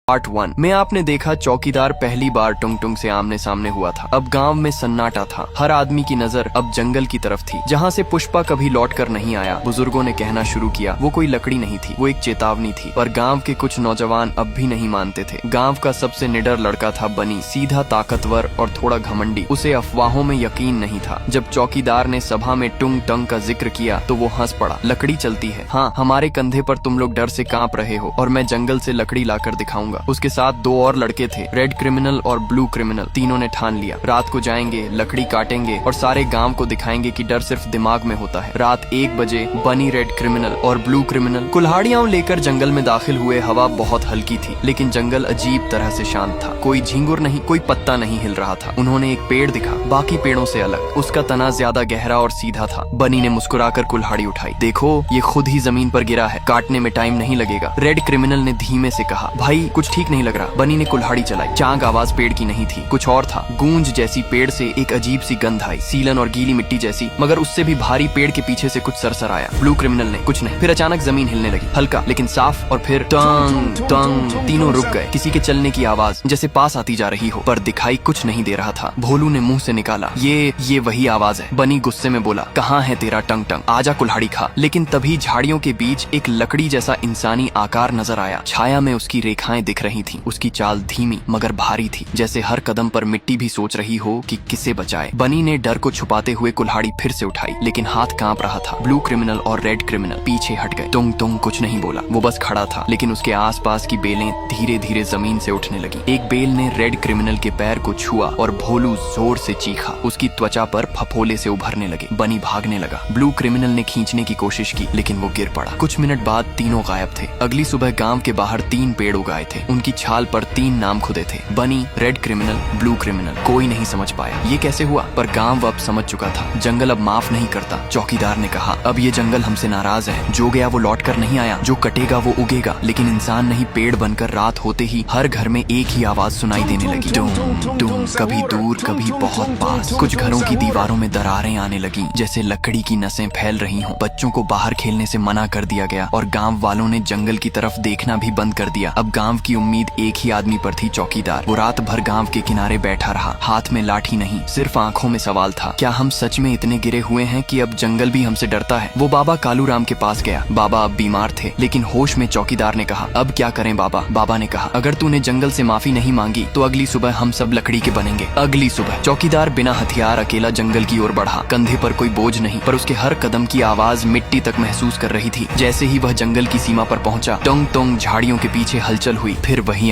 Part 1 में आपने देखा चौकीदार पहली बार टुंग टुंग से आमने सामने हुआ था। अब गांव में सन्नाटा था। हर आदमी की नजर अब जंगल की तरफ थी, जहां से पुष्पा कभी लौट कर नहीं आया। बुजुर्गों ने कहना शुरू किया, वो कोई लकड़ी नहीं थी, वो एक चेतावनी थी। पर गांव के कुछ नौजवान अब भी नहीं मानते थे। गांव का सबसे निडर लड़का था बनी, सीधा, ताकतवर और थोड़ा घमंडी। उसे अफवाहों में यकीन नहीं था। जब चौकीदार ने सभा में टुंग टंग का जिक्र किया तो वो हंस पड़ा। लकड़ी चलती है, हाँ, हमारे कंधे पर तुम लोग डर से कांप रहे हो और मैं जंगल से लकड़ी लाकर दिखाऊंगा। उसके साथ 2 और लड़के थे, रेड क्रिमिनल और ब्लू क्रिमिनल। तीनों ने ठान लिया, रात को जाएंगे, लकड़ी काटेंगे और सारे गांव को दिखाएंगे कि डर सिर्फ दिमाग में होता है। रात 1 बजे बनी, रेड क्रिमिनल और ब्लू क्रिमिनल कुल्हाड़ियां लेकर जंगल में दाखिल हुए। हवा बहुत हल्की थी, लेकिन जंगल अजीब तरह से शांत था। कोई झिंगुर नहीं, कोई पत्ता नहीं हिल रहा था। उन्होंने एक पेड़ दिखा, बाकी पेड़ों से अलग। उसका तना ज्यादा गहरा और सीधा था। बनी ने मुस्कुराकर कुल्हाड़ी उठाई। देखो, ये खुद ही जमीन पर गिरा है, काटने में टाइम नहीं लगेगा। रेड क्रिमिनल ने धीमे से कहा, भाई कुछ ठीक नहीं लग रहा। बनी ने कुल्हाड़ी चलाई। चांग आवाज पेड़ की नहीं थी, कुछ और था। गूंज जैसी पेड़ से एक अजीब सी गंध आई, सीलन और गीली मिट्टी जैसी, मगर उससे भी भारी। पेड़ के पीछे से कुछ सरसर आया। ब्लू क्रिमिनल ने, कुछ नहीं। फिर अचानक जमीन हिलने लगी, हल्का लेकिन साफ, और फिर टंग टंग। तीनों रुक गए। किसी के चलने की आवाज जैसे पास आती जा रही हो, पर दिखाई कुछ नहीं दे रहा था। भोलू ने मुंह से निकाला, ये वही आवाज है। बनी गुस्से में बोला, कहाँ है तेरा टंग टंग, आजा कुल्हाड़ी खा। लेकिन तभी झाड़ियों के बीच एक लकड़ी जैसा इंसानी आकार नजर आया। छाया में उसकी रेखाएं दिख रही थी। उसकी चाल धीमी मगर भारी थी, जैसे हर कदम पर मिट्टी भी सोच रही हो कि किसे बचाए। बनी ने डर को छुपाते हुए कुल्हाड़ी फिर से उठाई, लेकिन हाथ कांप रहा था। ब्लू क्रिमिनल और रेड क्रिमिनल पीछे हट गए। तुंग तुंग कुछ नहीं बोला, वो बस खड़ा था, लेकिन उसके आसपास की बेलें धीरे धीरे जमीन से उठने लगी। एक बेल ने रेड क्रिमिनल के पैर को छुआ और भोलू जोर से चीखा। उसकी त्वचा पर फफोले से उभरने लगे। बनी भागने लगा। ब्लू क्रिमिनल ने खींचने की कोशिश की, लेकिन वो गिर पड़ा। कुछ मिनट बाद तीनों गायब थे। अगली सुबह गांव के बाहर 3 पेड़ उगाए थे। उनकी छाल पर 3 नाम खुदे थे, बनी, रेड क्रिमिनल, ब्लू क्रिमिनल। कोई नहीं समझ पाया ये कैसे हुआ, पर गांव अब समझ चुका था। जंगल अब माफ नहीं करता। चौकीदार ने कहा, अब ये जंगल हमसे नाराज है। जो गया वो लौट कर नहीं आया, जो कटेगा वो उगेगा। लेकिन इंसान नहीं, पेड़ बनकर रात होते ही हर घर में एक ही आवाज सुनाई देने लगी, डूम डूम, कभी दूर कभी बहुत पास। कुछ घरों की दीवारों में दरारें आने लगी, जैसे लकड़ी की नसें फैल रही हों। बच्चों को बाहर खेलने से मना कर दिया गया और गांव वालों ने जंगल की तरफ देखना भी बंद कर दिया। अब गांव की उम्मीद एक ही आदमी पर थी, चौकीदार। वो रात भर गांव के किनारे बैठा रहा, हाथ में लाठी नहीं, सिर्फ आंखों में सवाल था, क्या हम सच में इतने गिरे हुए हैं कि अब जंगल भी हमसे डरता है? वो बाबा कालूराम के पास गया। बाबा अब बीमार थे, लेकिन होश में। चौकीदार ने कहा, अब क्या करें बाबा? बाबा ने कहा, अगर तूने जंगल से माफी नहीं मांगी तो अगली सुबह हम सब लकड़ी के बनेंगे। अगली सुबह चौकीदार बिना हथियार अकेला जंगल की ओर बढ़ा। कंधे पर कोई बोझ नहीं, पर उसके हर कदम की आवाज मिट्टी तक महसूस कर रही थी। जैसे ही वह जंगल की सीमा पर पहुंचा, टोंग टोंग झाड़ियों के पीछे हलचल हुई। फिर वही